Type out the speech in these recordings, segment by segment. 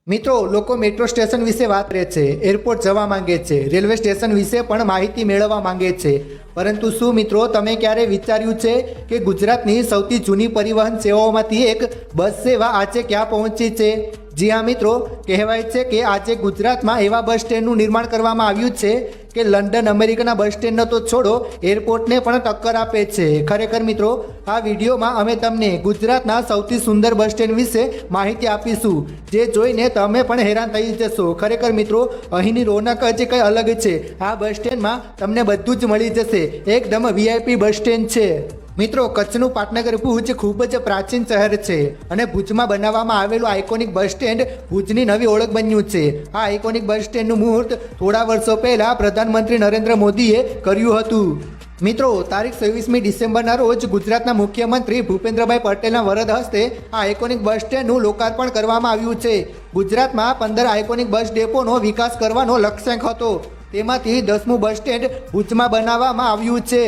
મિત્રો લોકો metro station વિશે વાત કરે છે, એરપોર્ટ જવા માંગે છે, રેલવે સ્ટેશન વિશે પણ માહિતી મેળવવા માંગે છે, પરંતુ શું મિત્રો તમે ક્યારે વિચાર્યું છે કે ગુજરાતની સૌથી જૂની પરિવહન સેવાઓમાંથી એક બસ સેવા આજે ક્યાં પહોંચી છે? જી હા મિત્રો, કહેવાય છે કે આજે ગુજરાતમાં એવા બસ સ્ટેન્ડનું નિર્માણ કરવામાં આવ્યું છે કે લંડન અમેરિકાના બસ સ્ટેન્ડનો તો છોડો, એરપોર્ટને પણ ટક્કર આપે છે. ખરેખર મિત્રો, આ વિડીયોમાં અમે તમને ગુજરાતના સૌથી સુંદર બસ સ્ટેન્ડ વિશે માહિતી આપીશું, જે જોઈને તમે પણ હેરાન થઈ જશો. ખરેખર મિત્રો, અહીંની રોનક જ કંઈ અલગ છે. આ બસ સ્ટેન્ડમાં તમને બધું જ મળી જશે. એકદમ વીઆઈપી બસ સ્ટેન્ડ છે. મિત્રો, કચ્છનું પાટનગર ભુજ ખૂબ જ પ્રાચીન શહેર છે અને ભુજમાં બનાવવામાં આવેલું આઇકોનિક બસ સ્ટેન્ડ ભુજની નવી ઓળખ બન્યું છે. આ આઇકોનિક બસ સ્ટેન્ડનું મુહૂર્ત થોડા વર્ષો પહેલા પ્રધાનમંત્રી નરેન્દ્ર મોદીએ કર્યું હતું. મિત્રો, તારીખ 26મી ડિસેમ્બરના રોજ ગુજરાતના મુખ્યમંત્રી ભૂપેન્દ્રભાઈ પટેલના વરદ હસ્તે આ આઇકોનિક બસ સ્ટેન્ડનું લોકાર્પણ કરવામાં આવ્યું છે. ગુજરાતમાં 15 આઇકોનિક બસ ડેપોનો વિકાસ કરવાનો લક્ષ્યાંક હતો. તેમાંથી 10મું બસ સ્ટેન્ડ ભુજમાં બનાવવામાં આવ્યું છે.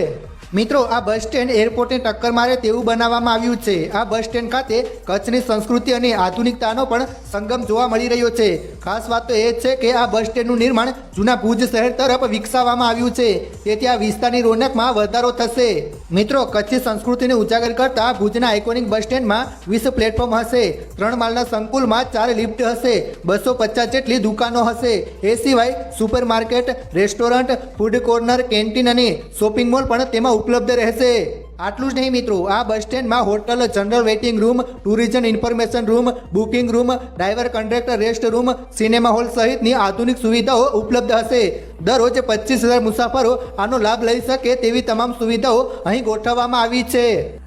મિત્રો, આ બસ સ્ટેન્ડ એરપોર્ટને ટક્કર મારે તેવું બનાવવામાં આવ્યું છે. આ બસ સ્ટેન્ડ ખાતે કચ્છની સંસ્કૃતિ અને આધુનિકતાનો પણ સંગમ જોવા મળી રહ્યો છે. ખાસ વાત તો એ છે કે આ બસ સ્ટેન્ડનું નિર્માણ જૂના ભુજ શહેર તરફ વિકસાવવામાં આવ્યું છે, તેથી આ વિસ્તારની રોનકમાં વધારો થશે. મિત્રો, કચ્છી સંસ્કૃતિને ઉજાગર કરતા ભુજના આઇકોનિક બસ સ્ટેન્ડમાં 20 પ્લેટફોર્મ હશે, 3 માળના સંકુલમાં 4 લિફ્ટ હશે, 250 જેટલી દુકાનો હશે. એ સિવાય super market, restaurant, food corner, canteen અને શોપિંગ મોલ પણ તેમાં ઉપલબ્ધ રહેશે. આટલું જ નહીં મિત્રો, આ બસ સ્ટેન્ડમાં hotel, general waiting room, tourism information room, booking room, driver conductor rest room, cinema hall સહિતની આધુનિક સુવિધાઓ ઉપલબ્ધ હશે. દરરોજ 25,000 મુસાફરો આનો લાભ લઈ શકે તેવી તમામ સુવિધાઓ અહીં ગોઠવવામાં આવી છે.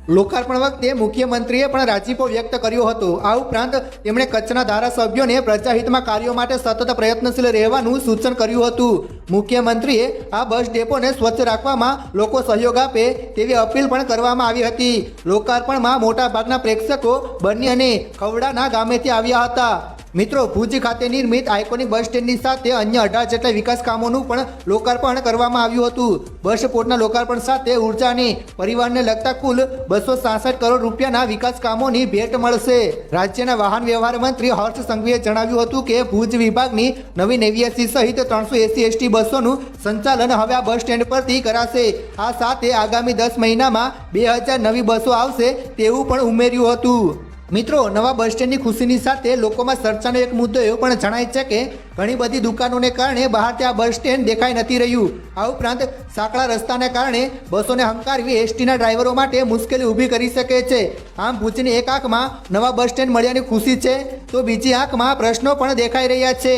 લોકાર્પણ વખતે મુખ્યમંત્રીએ પણ રાજીપો વ્યક્ત કર્યો હતો. આ ઉપરાંત તેમણે કચ્છના ધારાસભ્યોને પ્રજાહિતમાં કાર્યો માટે સતત પ્રયત્નશીલ રહેવાનું સૂચન કર્યું હતું. મુખ્યમંત્રીએ આ બસ ડેપોને સ્વચ્છ રાખવામાં લોકો સહયોગ આપે તેવી અપીલ પણ કરવામાં આવી હતી. લોકાર્પણમાં મોટાભાગના પ્રેક્ષકો બન્ની અને ખવડાના ગામેથી આવ્યા હતા. મિત્રો, ભુજ ખાતે નિર્મિત આઇકોનિક બસ સ્ટેન્ડની સાથે અન્ય 18 જેટલા વિકાસ કામોનું પણ લોકાર્પણ કરવામાં આવ્યું હતું. બસ પોર્ટના લોકાર્પણ સાથે ઉર્જા અને પરિવહનને લગતા કુલ 266 કરોડ રૂપિયાના વિકાસ કામોની ભેટ મળશે. રાજ્યના વાહન વ્યવહાર મંત્રી હર્ષ સંઘવીએ જણાવ્યું હતું કે ભુજ વિભાગની નવી 89 સહિત 380 એસટી બસોનું સંચાલન હવે આ બસ સ્ટેન્ડ પરથી કરાશે. આ સાથે આગામી 10 મહિનામાં 2000 નવી બસો આવશે તેવું પણ ઉમેર્યું હતું. મિત્રો, નવા બસ સ્ટેન્ડની ખુશીની સાથે લોકોમાં ચર્ચાનો એક મુદ્દો એવો પણ જણાય છે કે ઘણી બધી દુકાનોને કારણે બહારથી આ બસ સ્ટેન્ડ દેખાઈ નથી રહ્યું. આ ઉપરાંત સાંકડા રસ્તાને કારણે બસોને હંકારવી એસટીના ડ્રાઈવરો માટે મુશ્કેલી ઊભી કરી શકે છે. આમ ભુજની એક આંખમાં નવા બસ સ્ટેન્ડ મળ્યાની ખુશી છે, તો બીજી આંખમાં પ્રશ્નો પણ દેખાઈ રહ્યા છે.